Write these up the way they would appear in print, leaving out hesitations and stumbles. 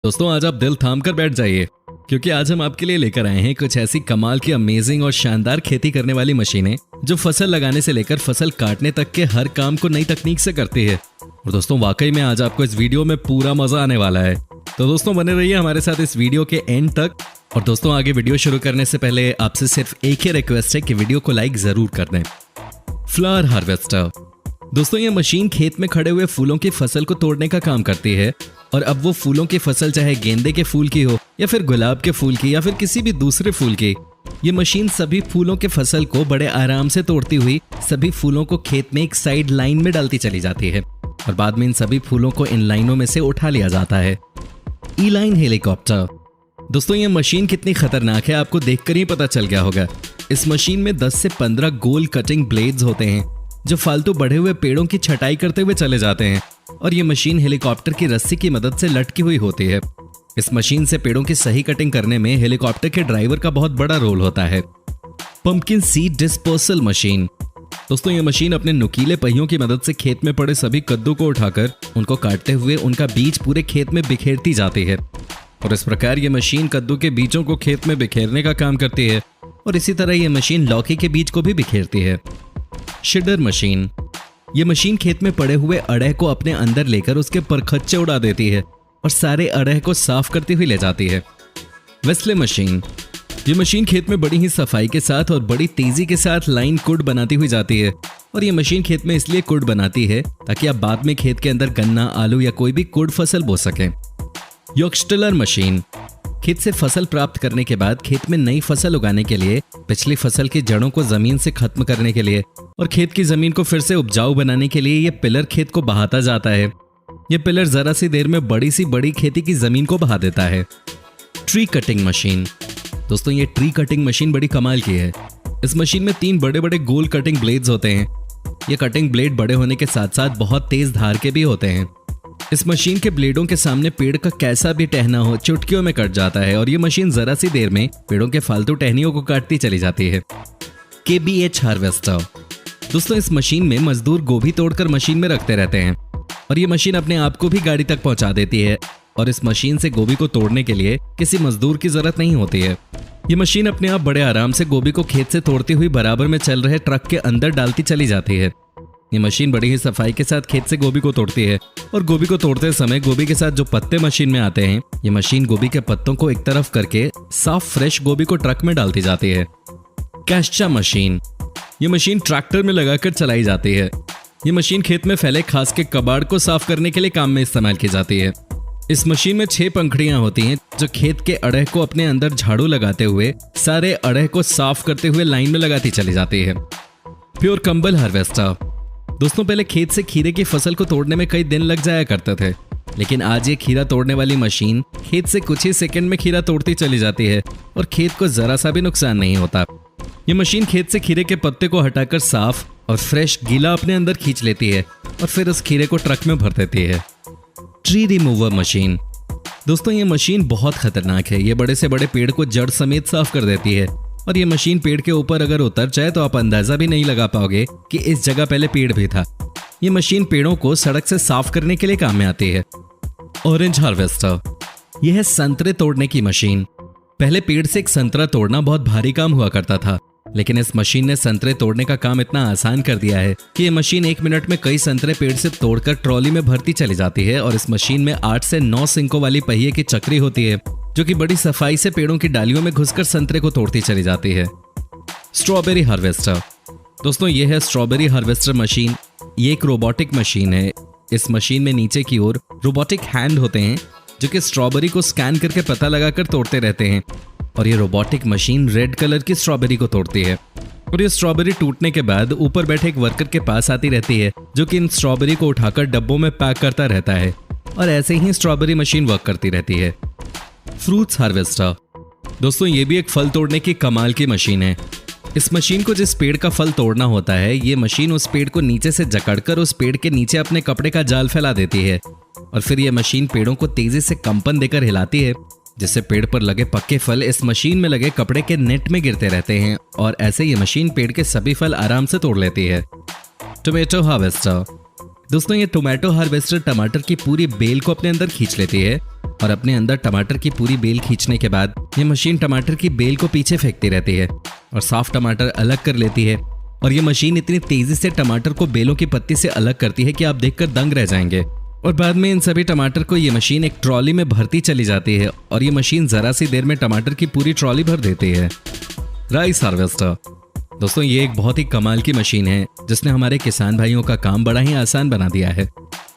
दोस्तों आज आप दिल थाम कर बैठ जाइए क्योंकि आज हम आपके लिए लेकर आए हैं कुछ ऐसी कमाल की अमेजिंग और शानदार खेती करने वाली मशीनें जो फसल लगाने से लेकर फसल काटने तक के हर काम को नई तकनीक से करती है। और दोस्तों वाकई में आज आपको इस वीडियो में पूरा मजा आने वाला है, तो दोस्तों बने रहिए हमारे साथ इस वीडियो के एंड तक। और दोस्तों आगे वीडियो शुरू करने से पहले आपसे सिर्फ एक ही रिक्वेस्ट है कि वीडियो को लाइक जरूर कर दें। फ्लावर हार्वेस्टर दोस्तों ये मशीन खेत में खड़े हुए फूलों की फसल को तोड़ने का काम करती है। और अब वो फूलों की फसल चाहे गेंदे के फूल की हो या फिर गुलाब के फूल की या फिर किसी भी दूसरे फूल की, ये मशीन सभी फूलों के फसल को बड़े आराम से तोड़ती हुई सभी फूलों को खेत में एक साइड लाइन में डालती चली जाती है और बाद में इन सभी फूलों को इन लाइनों में से उठा लिया जाता है। ई लाइन हेलीकॉप्टर दोस्तों ये मशीन कितनी खतरनाक है आपको देखकर ही पता चल गया होगा। इस मशीन में 10 से 15 गोल कटिंग ब्लेड्स होते हैं जो फालतू बढ़े हुए पेड़ों की छटाई करते हुए चले जाते हैं और ये मशीन हेलीकॉप्टर की रस्सी की मदद से लटकी हुई होती है। इस मशीन से पेड़ों की सही कटिंग करने में हेलीकॉप्टर के ड्राइवर का बहुत बड़ा रोल होता है। पंपकिन सीड डिस्पर्सल मशीन दोस्तों ये मशीन अपने नुकीले पहियों की मदद से खेत में पड़े सभी कद्दू को उठाकर उनको काटते हुए उनका बीज पूरे खेत में बिखेरती जाती है और इस प्रकार ये मशीन कद्दू के बीजों को खेत में बिखेरने का काम करती है और इसी तरह ये मशीन लौकी के बीज को भी बिखेरती है। शिडर मशीन ये मशीन खेत में पड़े हुए अड़ह को अपने अंदर लेकर उसके परखच्चे उड़ा देती है और सारे अड़ह को साफ करती हुई ले जाती है। वेस्ले मशीन ये मशीन खेत में बड़ी ही सफाई के साथ और बड़ी तेजी के साथ लाइन कुड बनाती हुई जाती है और ये मशीन खेत में इसलिए कुड बनाती है ताकि आप बाद में खेत के अंदर गन्ना, आलू या कोई भी कुड फसल बो सकें। योक्सटिलर मशीन खेत से फसल प्राप्त करने के बाद खेत में नई फसल उगाने के लिए, पिछली फसल की जड़ों को जमीन से खत्म करने के लिए और खेत की जमीन को फिर से उपजाऊ बनाने के लिए ये पिलर खेत को बहाता जाता है। ये पिलर जरा सी देर में बड़ी सी बड़ी खेती की जमीन को बहा देता है। ट्री कटिंग मशीन दोस्तों ये ट्री कटिंग मशीन बड़ी कमाल की है। इस मशीन में 3 बड़े बड़े गोल कटिंग ब्लेड्स होते हैं। ये कटिंग ब्लेड बड़े होने के साथ साथ बहुत तेज धार के भी होते हैं। इस मशीन के ब्लेडों के सामने पेड़ का कैसा भी टहना हो चुटकियों में कट जाता है और ये मशीन जरा सी देर में पेड़ों के फालतू टहनियों को काटती चली जाती है। KBH हार्वेस्टर दोस्तों इस मशीन में मजदूर गोभी तोड़कर मशीन में रखते रहते हैं और ये मशीन अपने आप को भी गाड़ी तक पहुंचा देती है और इस मशीन से गोभी को तोड़ने के लिए किसी मजदूर की जरूरत नहीं होती है। ये मशीन अपने आप बड़े आराम से गोभी को खेत से तोड़ती हुई बराबर में चल रहे ट्रक के अंदर डालती चली जाती है। ये मशीन बड़ी ही सफाई के साथ खेत से गोभी को तोड़ती है और गोभी को तोड़ते समय गोभी के साथ जो पत्ते मशीन में आते हैं, ये मशीन गोभी के पत्तों को एक तरफ करके साफ फ्रेश गोभी को ट्रक में डालती जाती है। कैश्चा मशीन ये मशीन ट्रैक्टर में लगाकर चलाई जाती है। ये मशीन खेत में फैले घास के कबाड़ को साफ करने के लिए काम में इस्तेमाल की जाती है। इस मशीन में 6 पंखुड़ियां होती हैं जो खेत के अड़ह को अपने अंदर झाड़ू लगाते हुए सारे अड़ह को साफ करते हुए लाइन में लगाती चली जाती है। प्योर कंबल हार्वेस्टर दोस्तों पहले खेत से खीरे की फसल को तोड़ने में कई दिन लग जाया करते थे, लेकिन आज ये खीरा तोड़ने वाली मशीन खेत से कुछ ही सेकंड में खीरा तोड़ती चली जाती है और खेत को जरा सा भी नुकसान नहीं होता। ये मशीन खेत से खीरे के पत्ते को हटाकर साफ और फ्रेश गीला अपने अंदर खींच लेती है और फिर उस खीरे को ट्रक में भर देती है। ट्री रिमूवर मशीन दोस्तों ये मशीन बहुत खतरनाक है। ये बड़े से बड़े पेड़ को जड़ समेत साफ कर देती है और ये मशीन पेड़ के ऊपर अगर उतर जाए तो आप अंदाजा भी नहीं लगा पाओगे कि इस जगह पहले पेड़ भी था। ये मशीन पेड़ों को सड़क से साफ करने के लिए काम में आती है। ऑरेंज हार्वेस्टर यह है संतरे तोड़ने की मशीन। पहले पेड़ से एक संतरा तोड़ना बहुत भारी काम हुआ करता था, लेकिन इस मशीन ने संतरे तोड़ने का काम इतना आसान कर दिया है कि ये मशीन 1 मिनट में कई संतरे पेड़ से तोड़कर ट्रॉली में भरती चली जाती है और इस मशीन में 8 से 9 सिंकों वाली पहिए की चक्री होती है जो कि बड़ी सफाई से पेड़ों की डालियों में घुसकर संतरे को तोड़ती चली जाती है। स्ट्रॉबेरी हार्वेस्टर दोस्तों ये है स्ट्रॉबेरी हार्वेस्टर मशीन। ये एक रोबोटिक मशीन है। इस मशीन में नीचे की ओर रोबोटिक हैंड होते हैं जो कि स्ट्रॉबेरी को स्कैन करके पता लगाकर तोड़ते रहते हैं और ये रोबोटिक मशीन रेड कलर की स्ट्रॉबेरी को तोड़ती है और ये स्ट्रॉबेरी टूटने के बाद ऊपर बैठे एक वर्कर के पास आती रहती है जो कि इन स्ट्रॉबेरी को उठाकर डब्बों में पैक करता रहता है और ऐसे ही स्ट्रॉबेरी मशीन वर्क करती रहती है। फ्रूट्स हार्वेस्टर दोस्तों ये भी एक फल तोड़ने की कमाल की मशीन है। इस मशीन को जिस पेड़ का फल तोड़ना होता है, ये मशीन उस पेड़ को नीचे से जकड़कर उस पेड़ के नीचे अपने कपड़े का जाल फैला देती है और फिर ये मशीन पेड़ों को तेजी से कंपन देकर हिलाती है जिससे पेड़ पर लगे पक्के फल इस मशीन में लगे कपड़े के नेट में गिरते रहते हैं और ऐसे ये मशीन पेड़ के सभी फल आराम से तोड़ लेती है। टोमेटो हार्वेस्टर दोस्तों ये टोमेटो हार्वेस्टर टमाटर की पूरी बेल को अपने अंदर खींच लेती है और अपने अंदर टमाटर की पूरी बेल खींचने के बाद ये मशीन टमाटर की बेल को पीछे फेंकती रहती है और साफ टमाटर अलग कर लेती है। और ये मशीन इतनी तेजी से टमाटर को बेलों की पत्ती से अलग करती है कि आप देखकर दंग रह जाएंगे। और बाद में इन सभी टमाटर को ये मशीन एक ट्रॉली में भरती चली जाती है और ये मशीन जरा सी देर में टमाटर की पूरी ट्रॉली भर देती है। राइस हार्वेस्टर दोस्तों, ये एक बहुत ही कमाल की मशीन है जिसने हमारे किसान भाइयों का काम बड़ा ही आसान बना दिया है।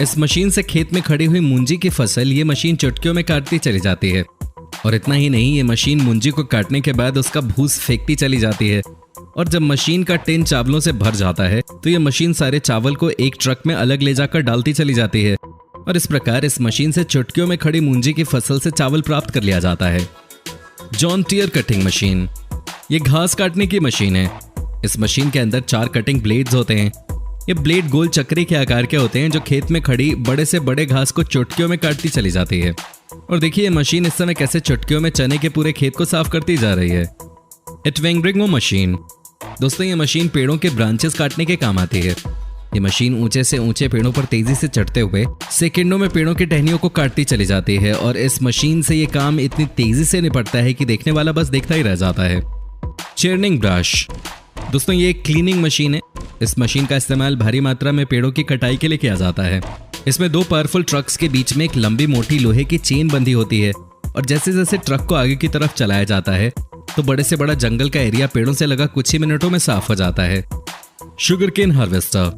इस मशीन से खेत में खड़ी हुई मूंजी की फसल ये मशीन चुटकियों में काटती चली जाती है। और इतना ही नहीं, ये मशीन मूंजी को काटने के बाद उसका भूस फेंकती चली जाती है। और जब मशीन का टिन चावलों से भर जाता है तो ये मशीन सारे चावल को एक ट्रक में अलग ले जाकर डालती चली जाती है। और इस प्रकार इस मशीन से चुटकियों में खड़ी मूंजी की फसल से चावल प्राप्त कर लिया जाता है। जॉन टियर कटिंग मशीन, ये घास काटने की मशीन है। इस मशीन के अंदर 4 कटिंग ब्लेड्स होते हैं। ये ब्लेड गोल चक्री के आकार के होते हैं जो खेत में खड़ी बड़े से बड़े घास को चुटकियों में काटती चली जाती है। और देखिए ये मशीन इस समय कैसे चुटकियों में चने के पूरे खेत को साफ करती जा रही है। एटवेंग्रिंगो मशीन दोस्तों, ये मशीन पेड़ों के ब्रांचेस काटने के काम आती है। ये मशीन ऊंचे से ऊंचे पेड़ों पर तेजी से चढ़ते हुए सेकंडों में पेड़ों की टहनियों को काटती चली जाती है। और इस मशीन से ये काम इतनी तेजी से निपटता है कि देखने वाला बस देखता ही रह जाता है। चर्निंग ब्रश दोस्तों, ये एक क्लीनिंग मशीन है। इस मशीन का इस्तेमाल भारी मात्रा में पेड़ों की कटाई के लिए किया जाता है। इसमें 2 पावरफुल ट्रक्स के बीच में एक लंबी मोटी लोहे की चेन बंधी होती है। और जैसे जैसे ट्रक को आगे की तरफ चलाया जाता है तो बड़े से बड़ा जंगल का एरिया पेड़ों से लगा कुछ ही मिनटों में साफ हो जाता है। शुगर केन हार्वेस्टर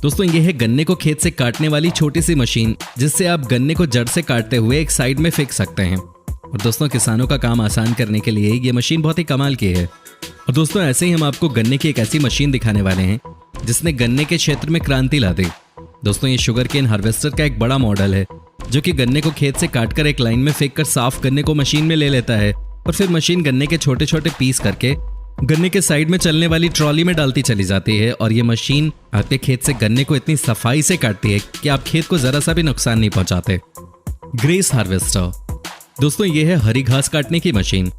दोस्तों, ये है गन्ने को खेत से काटने वाली छोटी सी मशीन जिससे आप गन्ने को जड़ से काटते हुए एक साइड में फेंक सकते हैं। और दोस्तों किसानों का काम आसान करने के लिए ये मशीन बहुत ही कमाल की है। और दोस्तों ऐसे ही हम आपको गन्ने की एक ऐसी मशीन दिखाने वाले हैं जिसने गन्ने के क्षेत्र में क्रांति ला दी। दोस्तों ये शुगर केन हार्वेस्टर का एक बड़ा मॉडल है जो कि गन्ने को खेत से काटकर एक लाइन में फेंक कर साफ गन्ने को मशीन में ले लेता है। और फिर मशीन गन्ने के छोटे छोटे पीस करके गन्ने के साइड में चलने वाली ट्रॉली में डालती चली जाती है। और ये मशीन आपके खेत से गन्ने को इतनी सफाई से काटती है कि आप खेत को जरा सा भी नुकसान नहीं पहुंचाते। ग्रेस हार्वेस्टर दोस्तों, ये है हरी घास काटने की मशीन।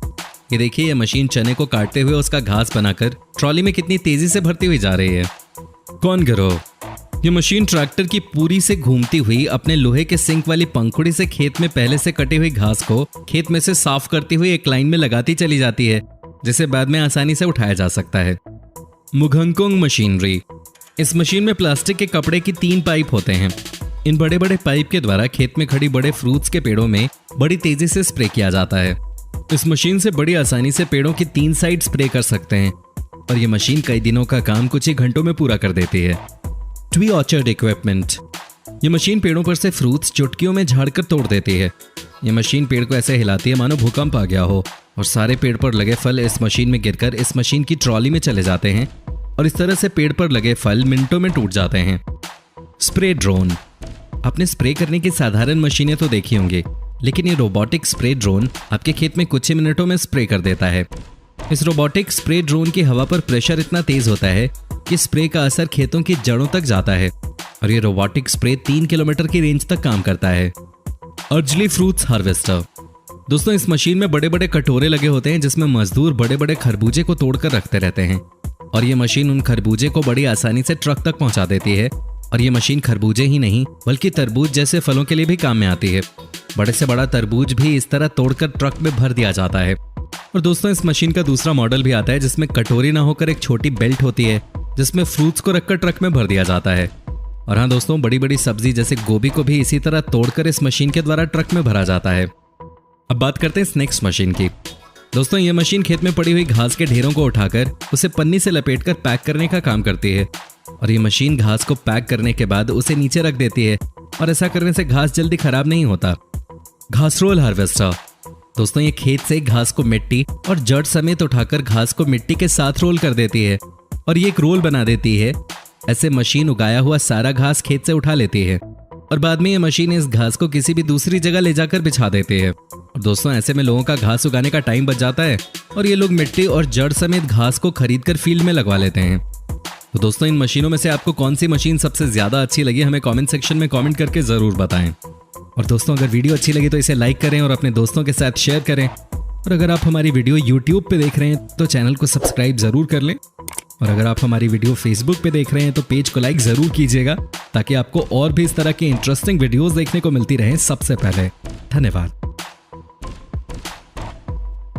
ये देखिए ये मशीन चने को काटते हुए उसका घास बनाकर ट्रॉली में कितनी तेजी से भरती हुई जा रही है। कौन गरो, ये मशीन ट्रैक्टर की पूरी से घूमती हुई अपने लोहे के सिंक वाली पंखुड़ी से खेत में पहले से कटी हुई घास को खेत में से साफ करती हुई एक लाइन में लगाती चली जाती है जिसे बाद में आसानी से उठाया जा सकता है। मुघंगकोंग मशीनरी, इस मशीन में प्लास्टिक के कपड़े की 3 पाइप होते हैं। इन बड़े बड़े पाइप के द्वारा खेत में खड़ी बड़े फ्रूट्स के पेड़ों में बड़ी तेजी से स्प्रे किया जाता है। इस मशीन से बड़ी आसानी से पेड़ों की 3 साइड स्प्रे कर सकते हैं। और ये मशीन कई दिनों का काम कुछ ही घंटों में पूरा कर देती है। ट्री ऑर्चर्ड इक्विपमेंट, ये मशीन पेड़ों पर से फ्रूट्स चुटकियों में झाड़कर तोड़ देती है। ये मशीन पेड़ को ऐसे हिलाती है मानो भूकंप आ गया हो और सारे पेड़ पर लगे फल इस मशीन में गिरकर इस मशीन की ट्रॉली में चले जाते हैं। और इस तरह से पेड़ पर लगे फल मिनटों में टूट जाते हैं। स्प्रे ड्रोन, आपने स्प्रे करने की साधारण मशीनें तो देखी होंगी, लेकिन ये रोबोटिक स्प्रे ड्रोन आपके खेत में कुछ ही मिनटों में स्प्रे कर देता है। इस रोबोटिक स्प्रे ड्रोन की हवा पर प्रेशर इतना तेज होता है कि स्प्रे का असर खेतों की जड़ों तक जाता है। और ये रोबोटिक स्प्रे 3 किलोमीटर की रेंज तक काम करता है। अर्जली फ्रूट्स हार्वेस्टर, दोस्तों इस मशीन में बड़े बड़े कटोरे लगे होते हैं जिसमें मजदूर बड़े बड़े खरबूजे को तोड़कर रखते रहते हैं। और ये मशीन उन खरबूजे को बड़ी आसानी से ट्रक तक पहुंचा देती है। और ये मशीन खरबूजे ही नहीं बल्कि तरबूज जैसे फलों के लिए भी काम में आती है। बड़े से बड़ा तरबूज भी इस तरह तोड़कर ट्रक में भर दिया जाता है। और दोस्तों इस मशीन का दूसरा मॉडल भी आता है जिसमें कटोरी ना होकर एक छोटी बेल्ट होती है जिसमें फ्रूट्स को रखकर ट्रक में भर दिया जाता है। और हाँ दोस्तों, बड़ी बड़ी सब्जी जैसे गोभी को भी इसी तरह तोड़कर इस मशीन के द्वारा ट्रक में भरा जाता है। अब बात करते हैं स्नैक्स मशीन की। दोस्तों ये मशीन खेत में पड़ी हुई घास के ढेरों को उठाकर उसे पन्नी से लपेटकर पैक करने का काम करती है। और ये मशीन घास को पैक करने के बाद उसे नीचे रख देती है और ऐसा करने से घास जल्दी खराब नहीं होता। घास रोल हार्वेस्टर, दोस्तों ये खेत से घास को मिट्टी और जड़ समेत उठाकर घास को मिट्टी के साथ रोल कर देती है और ये एक रोल बना देती है। ऐसे मशीन उगाया हुआ सारा घास खेत से उठा लेती है और बाद में ये मशीन इस घास को किसी भी दूसरी जगह ले जाकर बिछा देती है। और दोस्तों ऐसे में लोगों का घास उगाने का टाइम बच जाता है और ये लोग मिट्टी और जड़ समेत घास को खरीदकर फील्ड में लगवा लेते हैं। तो दोस्तों इन मशीनों में से आपको कौन सी मशीन सबसे ज्यादा अच्छी लगी हमें कमेंट सेक्शन में कमेंट करके जरूर बताएं। और दोस्तों अगर वीडियो अच्छी लगी तो इसे लाइक करें और अपने दोस्तों के साथ शेयर करें। और अगर आप हमारी वीडियो YouTube पे देख रहे हैं तो चैनल को सब्सक्राइब जरूर कर लें और अगर आप हमारी वीडियो फेसबुक पे देख रहे हैं तो पेज को लाइक जरूर कीजिएगा, ताकि आपको और भी इस तरह की इंटरेस्टिंग वीडियोस देखने को मिलती रहे सबसे पहले। धन्यवाद।